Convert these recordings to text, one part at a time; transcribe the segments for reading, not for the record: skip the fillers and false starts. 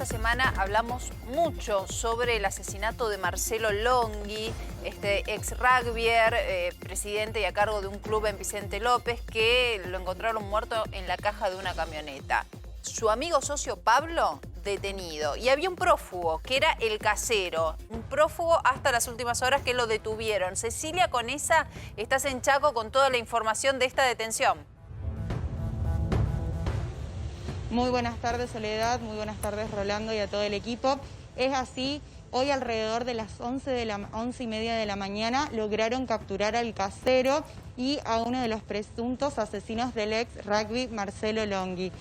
Esta semana hablamos mucho sobre el asesinato de Marcelo Longhi, este ex rugbyer, presidente y a cargo de un club en Vicente López, que lo encontraron muerto en la caja de una camioneta. Su amigo socio Pablo, detenido. Y había un prófugo, que era el casero. Un prófugo hasta las últimas horas que lo detuvieron. Cecilia Conesa, estás en Chaco con toda la información de esta detención. Muy buenas tardes, Soledad, muy buenas tardes, Rolando, y a todo el equipo. Es así, hoy alrededor de las 11:30 de la mañana lograron capturar al casero y a uno de los presuntos asesinos del ex rugby Marcelo Longhi.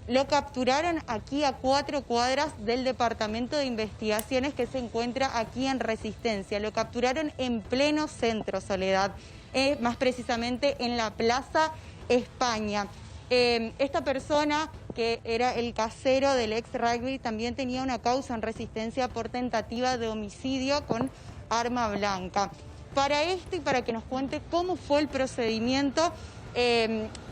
Lo capturaron aquí a 4 cuadras del Departamento de Investigaciones que se encuentra aquí en Resistencia. Lo capturaron en pleno centro, Soledad, más precisamente en la Plaza España. Esta persona, que era el casero del ex rugby, también tenía una causa en Resistencia por tentativa de homicidio con arma blanca. Para esto y para que nos cuente cómo fue el procedimiento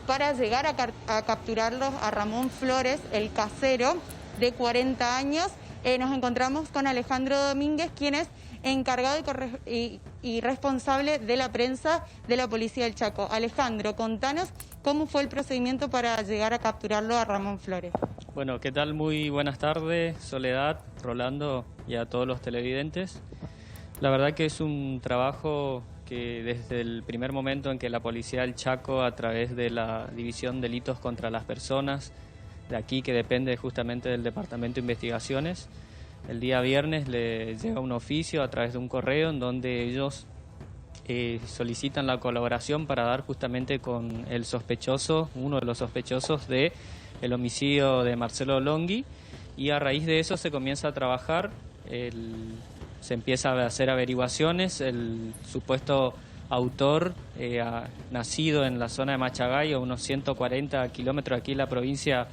para llegar a capturarlos a Ramón Flores, el casero de 40 años, nos encontramos con Alejandro Domínguez, quien es encargado y responsable de la prensa de la Policía del Chaco. Alejandro, contanos cómo fue el procedimiento para llegar a capturarlo a Ramón Flores. Bueno, ¿qué tal? Muy buenas tardes, Soledad, Rolando y a todos los televidentes. La verdad que es un trabajo que desde el primer momento en que la Policía del Chaco, a través de la División de Delitos contra las Personas, de aquí, que depende justamente del Departamento de Investigaciones, el día viernes le llega un oficio a través de un correo en donde ellos solicitan la colaboración para dar justamente con el sospechoso, uno de los sospechosos de el homicidio de Marcelo Longhi, y a raíz de eso se comienza a trabajar, se empieza a hacer averiguaciones. El supuesto autor nacido en la zona de Machagay, a unos 140 kilómetros aquí en la provincia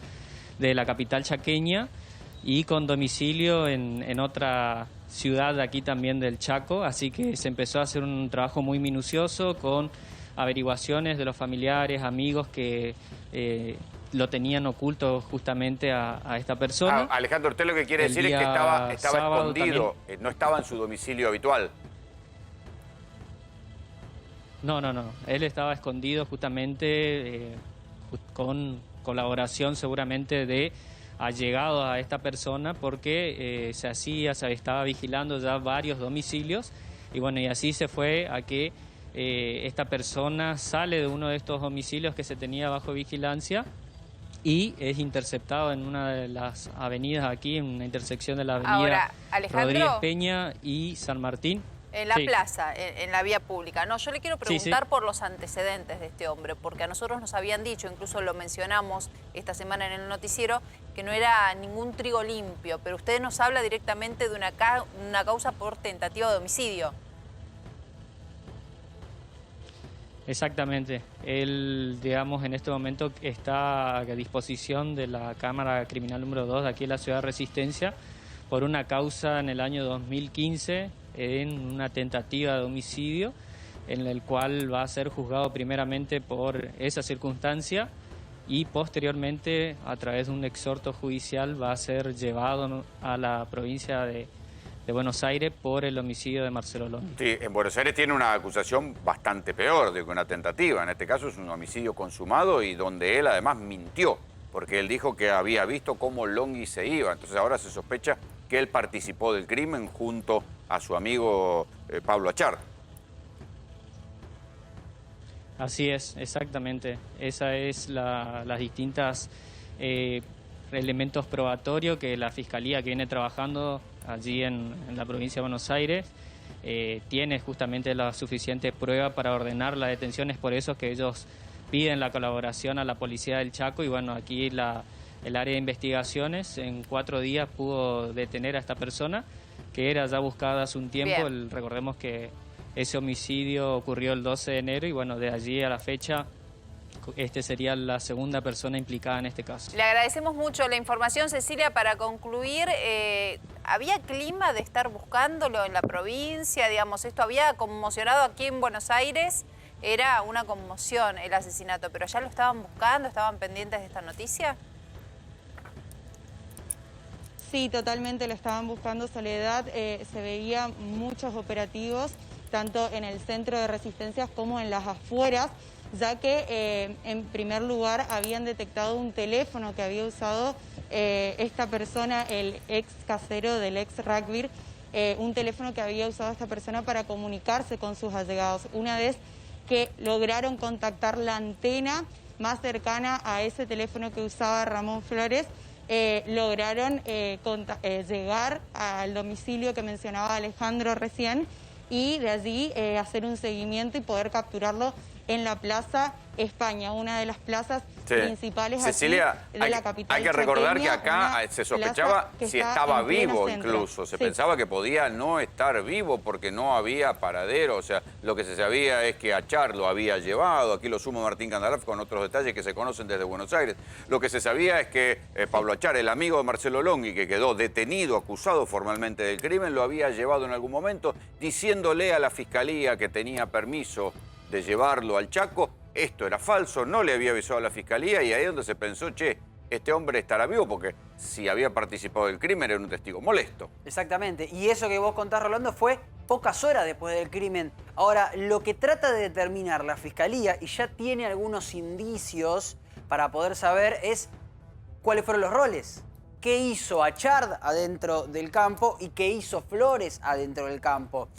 de la capital chaqueña, y con domicilio en otra ciudad de aquí también del Chaco, así que se empezó a hacer un trabajo muy minucioso con averiguaciones de los familiares, amigos que lo tenían oculto justamente a esta persona. Alejandro, usted lo que quiere decir es que estaba escondido, no estaba en su domicilio habitual. No, él estaba escondido justamente con colaboración seguramente de allegados a esta persona, porque se estaba vigilando ya varios domicilios, y bueno, y así se fue a que esta persona sale de uno de estos domicilios que se tenía bajo vigilancia y es interceptado en una de las avenidas aquí, en una intersección de la avenida Rodríguez Peña y San Martín. En la plaza, en la vía pública. No, yo le quiero preguntar por los antecedentes de este hombre, porque a nosotros nos habían dicho, incluso lo mencionamos esta semana en el noticiero, que no era ningún trigo limpio, pero usted nos habla directamente de una causa por tentativa de homicidio. Exactamente. Él, digamos, en este momento está a disposición de la Cámara Criminal número 2 de aquí en la ciudad de Resistencia por una causa en el año 2015 en una tentativa de homicidio, en el cual va a ser juzgado primeramente por esa circunstancia y posteriormente, a través de un exhorto judicial, va a ser llevado a la provincia de Buenos Aires por el homicidio de Marcelo Longhi. Sí, en Buenos Aires tiene una acusación bastante peor de que una tentativa. En este caso es un homicidio consumado y donde él además mintió, porque él dijo que había visto cómo Longhi se iba. Entonces ahora se sospecha que él participó del crimen junto a su amigo Pablo Achar. Así es, exactamente. Esa es las distintas elementos probatorios que la Fiscalía, que viene trabajando allí en la provincia de Buenos Aires, tiene justamente la suficiente prueba para ordenar la detención. Es por eso que ellos piden la colaboración a la Policía del Chaco, y bueno, aquí el área de investigaciones en 4 días pudo detener a esta persona, que era ya buscada hace un tiempo. Recordemos que ese homicidio ocurrió el 12 de enero y bueno, de allí a la fecha este sería la segunda persona implicada en este caso. Le agradecemos mucho la información, Cecilia. Para concluir, ¿había clima de estar buscándolo en la provincia? Digamos, esto había conmocionado aquí en Buenos Aires. Era una conmoción el asesinato, pero ¿ya lo estaban buscando? ¿Estaban pendientes de esta noticia? Sí, totalmente lo estaban buscando, Soledad. Se veían muchos operativos, tanto en el centro de resistencias como en las afueras, ya que en primer lugar habían detectado un teléfono que había usado esta persona, el ex casero del ex rugby, un teléfono que había usado esta persona para comunicarse con sus allegados. Una vez que lograron contactar la antena más cercana a ese teléfono que usaba Ramón Flores, lograron llegar al domicilio que mencionaba Alejandro recién y de allí hacer un seguimiento y poder capturarlo en la Plaza España, una de las plazas principales Cecilia, aquí de la capital. Hay que recordar que acá se sospechaba si estaba vivo incluso. Se pensaba que podía no estar vivo porque no había paradero. O sea, lo que se sabía es que Achar lo había llevado. Aquí lo suma Martín Candalaf con otros detalles que se conocen desde Buenos Aires. Lo que se sabía es que Pablo Achar, el amigo de Marcelo Longhi, que quedó detenido, acusado formalmente del crimen, lo había llevado en algún momento diciéndole a la fiscalía que tenía permiso de llevarlo al Chaco. Esto era falso, no le había avisado a la fiscalía y ahí es donde se pensó, che, este hombre estará vivo porque si había participado del crimen era un testigo molesto. Exactamente, y eso que vos contás, Rolando, fue pocas horas después del crimen. Ahora, lo que trata de determinar la fiscalía, y ya tiene algunos indicios para poder saber, es cuáles fueron los roles. ¿Qué hizo Achard adentro del campo y qué hizo Flores adentro del campo?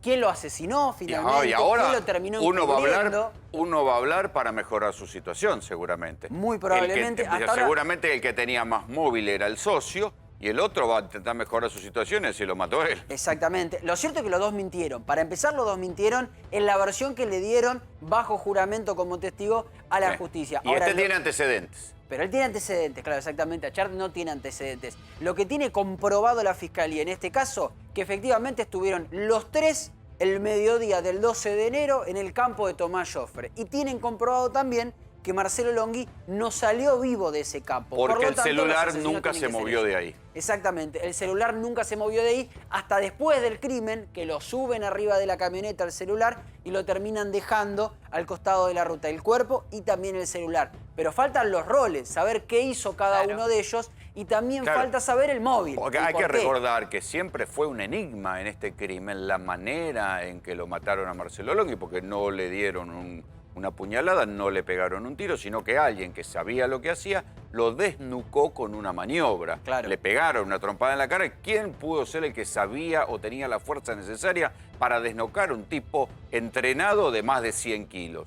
¿Quién lo asesinó finalmente? Y ahora ¿Quién lo terminó uno va a hablar para mejorar su situación, seguramente. Muy probablemente. Seguramente el que tenía más móvil era el socio y el otro va a intentar mejorar su situación y si lo mató él. Exactamente. Lo cierto es que los dos mintieron. Para empezar, los dos mintieron en la versión que le dieron bajo juramento como testigo a la justicia. Y ahora tiene antecedentes. Pero él tiene antecedentes, claro, exactamente. Achard no tiene antecedentes. Lo que tiene comprobado la fiscalía en este caso, que efectivamente estuvieron los tres el mediodía del 12 de enero en el campo de Tomás Joffre. Y tienen comprobado también que Marcelo Longhi no salió vivo de ese campo. Porque el celular nunca se movió de ahí. Exactamente, el celular nunca se movió de ahí hasta después del crimen, que lo suben arriba de la camioneta al celular y lo terminan dejando al costado de la ruta, el cuerpo y también el celular. Pero faltan los roles, saber qué hizo cada uno de ellos y también falta saber el móvil. Porque hay que recordar que siempre fue un enigma en este crimen la manera en que lo mataron a Marcelo Longhi, porque no le dieron una puñalada, no le pegaron un tiro, sino que alguien que sabía lo que hacía lo desnucó con una maniobra. Claro. Le pegaron una trompada en la cara. ¿Quién pudo ser el que sabía o tenía la fuerza necesaria para desnucar un tipo entrenado de más de 100 kilos?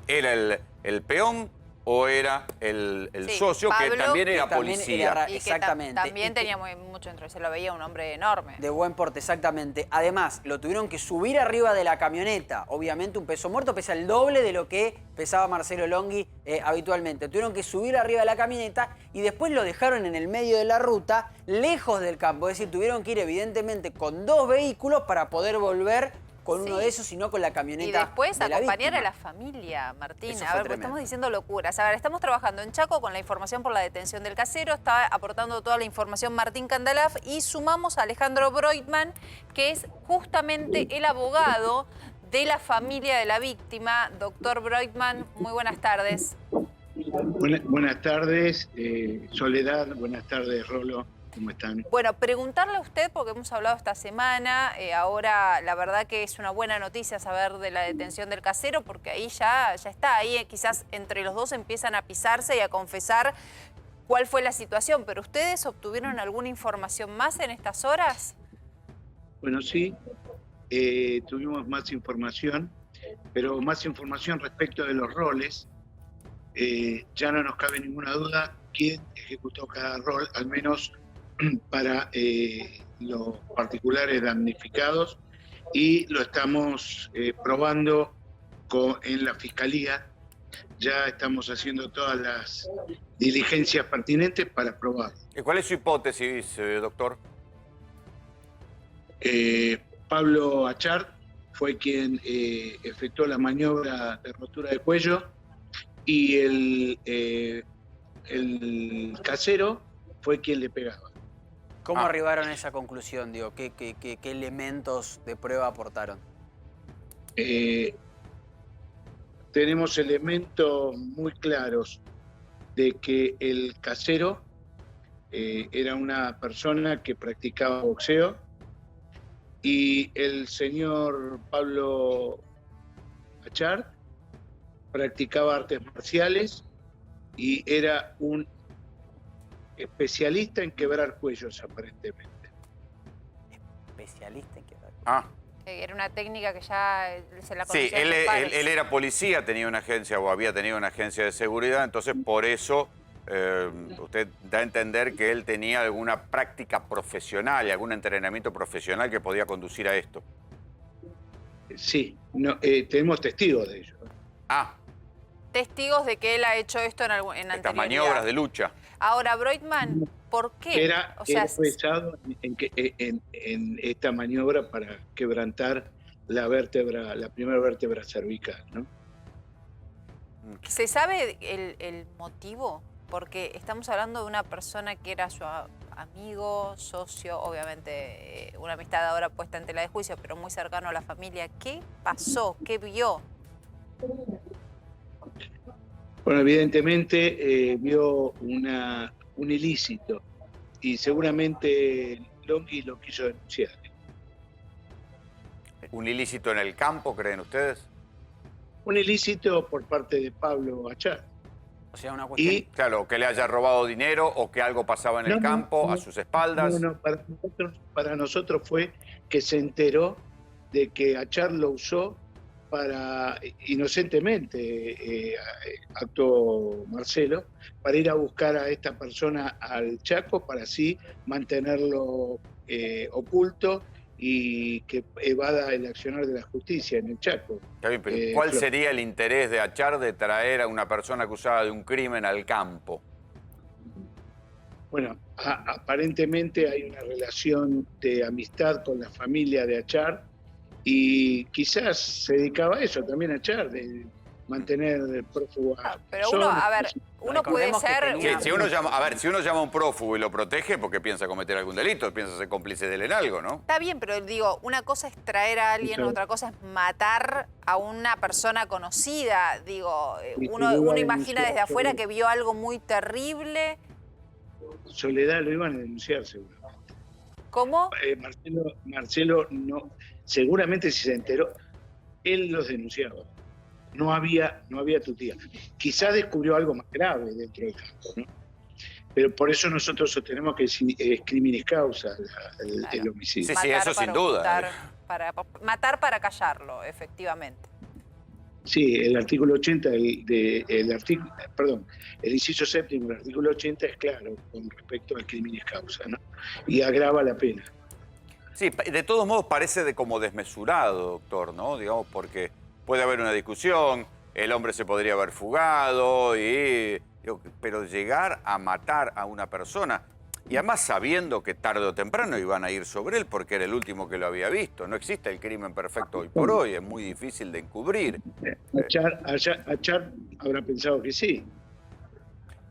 ¿Era el peón o era el socio, Pablo, que también era policía? Exactamente. También tenía mucho dentro, se lo veía un hombre enorme. De buen porte, exactamente. Además, lo tuvieron que subir arriba de la camioneta. Obviamente un peso muerto pesa el doble de lo que pesaba Marcelo Longhi habitualmente. Tuvieron que subir arriba de la camioneta y después lo dejaron en el medio de la ruta, lejos del campo. Es decir, tuvieron que ir evidentemente con dos vehículos para poder volver con uno de esos y no con la camioneta. Y después de la acompañar víctima. a la familia, Martín. Eso A fue ver, pues tremendo. estamos diciendo locuras. A ver, estamos trabajando en Chaco con la información por la detención del casero. Está aportando toda la información Martín Candalaf y sumamos a Alejandro Broitman, que es justamente el abogado de la familia de la víctima. Doctor Broitman, muy buenas tardes. Buenas tardes, Soledad. Buenas tardes, Rolo. ¿Cómo están? Bueno, preguntarle a usted, porque hemos hablado esta semana, ahora la verdad que es una buena noticia saber de la detención del casero, porque ahí ya está, ahí quizás entre los dos empiezan a pisarse y a confesar cuál fue la situación, pero ¿ustedes obtuvieron alguna información más en estas horas? Bueno, sí, tuvimos más información, pero más información respecto de los roles. Ya no nos cabe ninguna duda quién ejecutó cada rol, al menos para los particulares damnificados, y lo estamos probando en la Fiscalía. Ya estamos haciendo todas las diligencias pertinentes para probarlo. ¿Y cuál es su hipótesis, doctor? Pablo Achard fue quien efectuó la maniobra de rotura de cuello y el casero fue quien le pegaba. ¿Cómo arribaron a esa conclusión? Digo, ¿qué elementos de prueba aportaron? Tenemos elementos muy claros de que el casero era una persona que practicaba boxeo, y el señor Pablo Achart practicaba artes marciales y era un especialista en quebrar cuellos, aparentemente. Especialista en quebrar. Ah, Era una técnica que ya se la sí, conocía de sus padres. él era policía, tenía una agencia o había tenido una agencia de seguridad, entonces por eso usted da a entender que él tenía alguna práctica profesional y algún entrenamiento profesional que podía conducir a esto. Sí, no, tenemos testigos de ello. Ah, Testigos de que él ha hecho esto en estas anterioridad. maniobras de lucha. Ahora, Broitman, ¿por qué? Era pesado en esta maniobra para quebrantar la primera vértebra cervical, ¿no? ¿Se sabe el motivo? Porque estamos hablando de una persona que era su amigo, socio, obviamente una amistad ahora puesta en tela de juicio, pero muy cercano a la familia. ¿Qué pasó? ¿Qué vio? Bueno, evidentemente vio un ilícito y seguramente Longhi lo quiso denunciar. ¿Un ilícito en el campo, creen ustedes? Un ilícito por parte de Pablo Achart. O sea, una cuestión... Y Claro, que le haya robado dinero o que algo pasaba en el campo, a sus espaldas. No, para nosotros fue que se enteró de que Achart lo usó para, inocentemente, actuó Marcelo, para ir a buscar a esta persona al Chaco, para así mantenerlo oculto y que evada el accionar de la justicia en el Chaco. Está bien, pero ¿cuál sería el interés de Achart de traer a una persona acusada de un crimen al campo? Bueno, aparentemente hay una relación de amistad con la familia de Achart y quizás se dedicaba a eso también Achart, de mantener prófugo a Pero uno, a ver, uno puede Recordemos que ser... tenía- Sí, si uno llama a un prófugo y lo protege porque piensa cometer algún delito, piensa ser cómplice de él en algo, ¿no? Está bien, pero digo, una cosa es traer a alguien, Sí. otra cosa es matar a una persona conocida. Digo, Y uno lo iba a imagina denunciar, desde afuera seguro. que vio algo muy terrible. Soledad lo iban a denunciar seguramente. ¿Cómo? Marcelo no, seguramente si se enteró, él los denunciaba. No había tutía. Quizás descubrió algo más grave dentro del campo, ¿no? Pero por eso nosotros sostenemos que es criminis causa el homicidio. Sí, eso sin duda. Matar para callarlo, efectivamente. Sí, el artículo 80, el inciso séptimo del artículo 80 es claro con respecto al criminis causa, ¿no? Y agrava la pena. Sí, de todos modos parece como desmesurado, doctor, ¿no? Digamos, porque puede haber una discusión, el hombre se podría haber fugado, pero llegar a matar a una persona, y además sabiendo que tarde o temprano iban a ir sobre él porque era el último que lo había visto. No existe el crimen perfecto hoy por hoy, es muy difícil de encubrir. Achart habrá pensado que sí.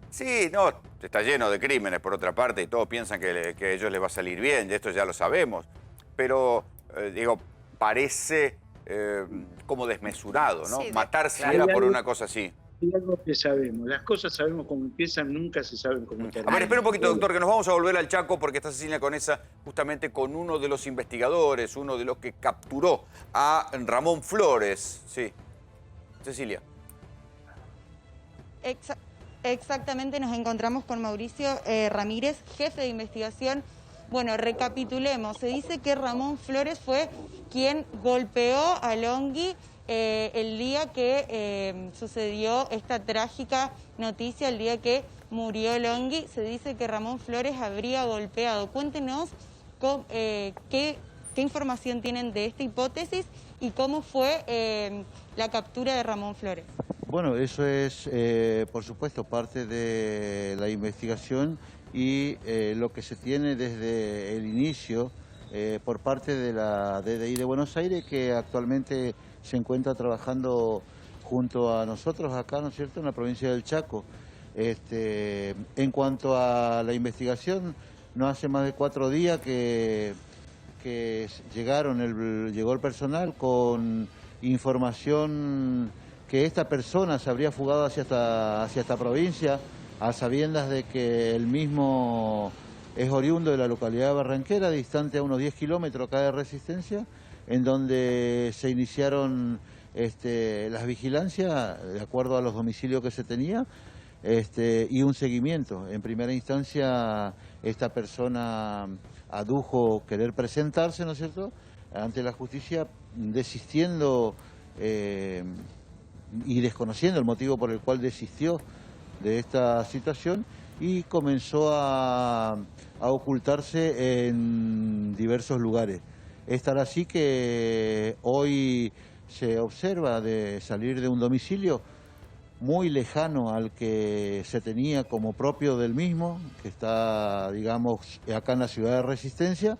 Sí, no, está lleno de crímenes por otra parte y todos piensan que a ellos les va a salir bien, y esto ya lo sabemos. Pero, parece como desmesurado, ¿no? Sí, Matar claro. siquiera por una cosa así. Hay algo que sabemos, las cosas sabemos cómo empiezan, nunca se saben cómo A terminan. ver, espera un poquito, doctor, que nos vamos a volver al Chaco porque está Cecilia Conesa justamente con uno de los investigadores, uno de los que capturó a Ramón Flores. Sí. Cecilia. Exactamente, nos encontramos con Mauricio Ramírez, jefe de investigación. Bueno, recapitulemos. Se dice que Ramón Flores fue quien golpeó a Longhi el día que sucedió esta trágica noticia, el día que murió Longhi. Se dice que Ramón Flores habría golpeado. Cuéntenos qué información tienen de esta hipótesis y cómo fue la captura de Ramón Flores. Bueno, eso es, por supuesto, parte de la investigación y lo que se tiene desde el inicio por parte de la DDI de Buenos Aires, que actualmente se encuentra trabajando junto a nosotros acá, ¿no es cierto?, en la provincia del Chaco. En cuanto a la investigación, no hace más de 4 días que llegó el personal con información que esta persona se habría fugado hacia esta provincia a sabiendas de que el mismo es oriundo de la localidad de Barranquera, distante a unos 10 kilómetros acá de Resistencia, en donde se iniciaron las vigilancias de acuerdo a los domicilios que se tenía y un seguimiento. En primera instancia, esta persona adujo querer presentarse, ¿no es cierto?, ante la justicia, desistiendo y desconociendo el motivo por el cual desistió de esta situación, y comenzó a ocultarse en diversos lugares. Es tal así que hoy se observa de salir de un domicilio muy lejano al que se tenía como propio del mismo, que está, digamos, acá en la ciudad de Resistencia,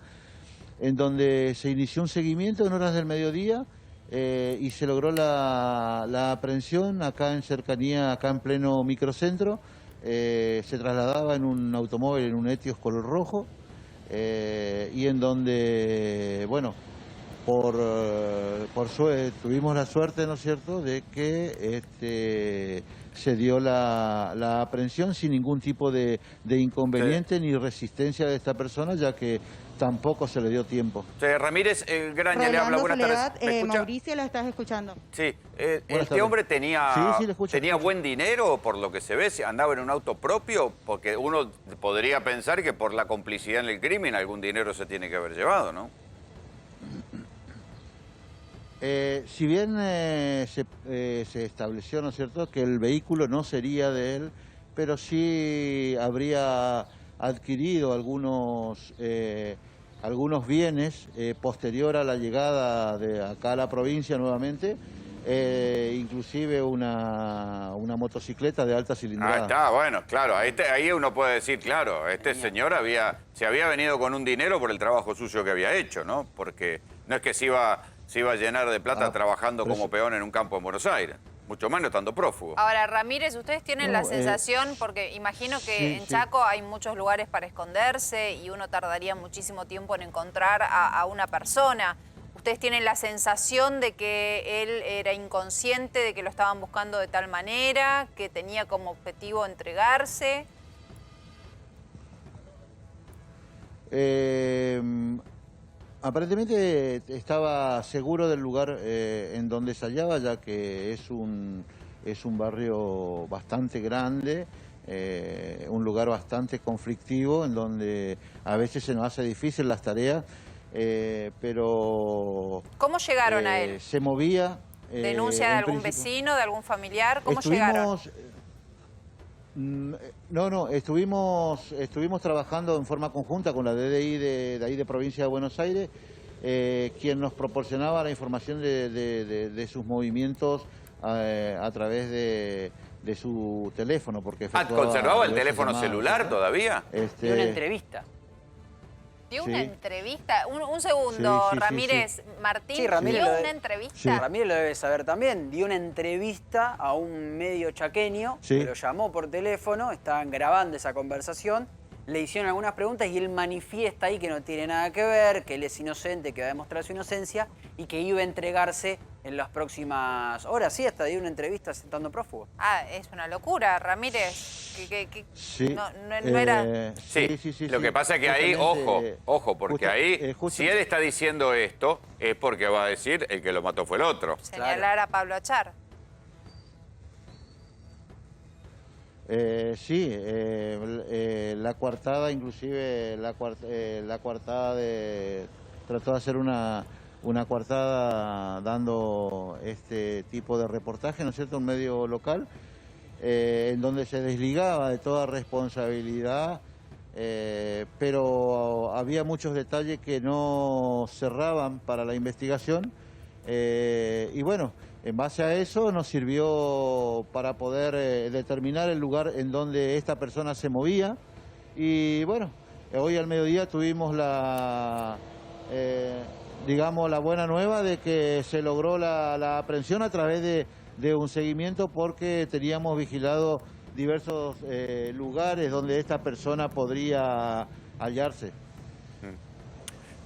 en donde se inició un seguimiento en horas del mediodía y se logró la aprehensión acá en cercanía, acá en pleno microcentro. Se trasladaba en un automóvil, en un Etios color rojo, y en donde, bueno, por suerte, tuvimos la suerte, ¿no es cierto?, de que se dio la aprehensión sin ningún tipo de inconveniente ni resistencia de esta persona, ya que tampoco se le dio tiempo. Ramírez Graña le habla, buenas tardes. ¿Me escucha? Mauricio, la estás escuchando. Sí, Buenas tardes. hombre tenía, Sí, le escucho. tenía buen dinero, por lo que se ve, andaba en un auto propio, porque uno podría pensar que por la complicidad en el crimen algún dinero se tiene que haber llevado, ¿no? Si bien se estableció, ¿no es cierto?, que el vehículo no sería de él, pero sí habría adquirido algunos bienes posterior a la llegada de acá a la provincia nuevamente, inclusive una motocicleta de alta cilindrada. Ah, está, bueno, claro, ahí uno puede decir, claro, señor se había venido con un dinero por el trabajo sucio que había hecho, ¿no? Porque no es que se iba a llenar de plata trabajando como peón en un campo en Buenos Aires, mucho más no estando prófugo. Ahora, Ramírez, ustedes tienen la sensación, porque imagino que en Chaco hay muchos lugares para esconderse y uno tardaría muchísimo tiempo en encontrar a una persona. ¿Ustedes tienen la sensación de que él era inconsciente, de que lo estaban buscando de tal manera, que tenía como objetivo entregarse? Aparentemente estaba seguro del lugar en donde se hallaba, ya que es un barrio bastante grande, un lugar bastante conflictivo, en donde a veces se nos hace difícil las tareas, pero... ¿Cómo llegaron a él? Se movía... ¿Denuncia de algún vecino, de algún familiar? ¿Cómo llegaron? No, estuvimos trabajando en forma conjunta con la DDI de ahí de Provincia de Buenos Aires, quien nos proporcionaba la información de sus movimientos a través de su teléfono. Porque ¿conservaba el teléfono celular todavía? De una entrevista. ¿Dio una entrevista? Un segundo, Sí, Ramírez. Martín, Sí, Ramírez ¿dio lo una entrevista? Ramírez lo debe saber también. Dio una entrevista a un medio chaqueño que lo llamó por teléfono, estaban grabando esa conversación, le hicieron algunas preguntas y él manifiesta ahí que no tiene nada que ver, que él es inocente, que va a demostrar su inocencia y que iba a entregarse en las próximas horas. Sí, hasta dio una entrevista estando prófugo. Ah, es una locura, Ramírez. Sí. No era... Sí. Lo que pasa es que ahí, ojo, porque ahí, si él está diciendo esto, es porque va a decir el que lo mató fue el otro. Señalar a Pablo Achar. La coartada, inclusive la coartada trató de hacer una coartada dando este tipo de reportaje, ¿no es cierto?, un medio local, en donde se desligaba de toda responsabilidad, pero había muchos detalles que no cerraban para la investigación, y bueno, en base a eso nos sirvió para poder determinar el lugar en donde esta persona se movía. Y bueno, hoy al mediodía tuvimos la buena nueva de que se logró la aprehensión a través de un seguimiento, porque teníamos vigilado diversos lugares donde esta persona podría hallarse.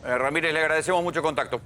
Ramírez, le agradecemos mucho el contacto.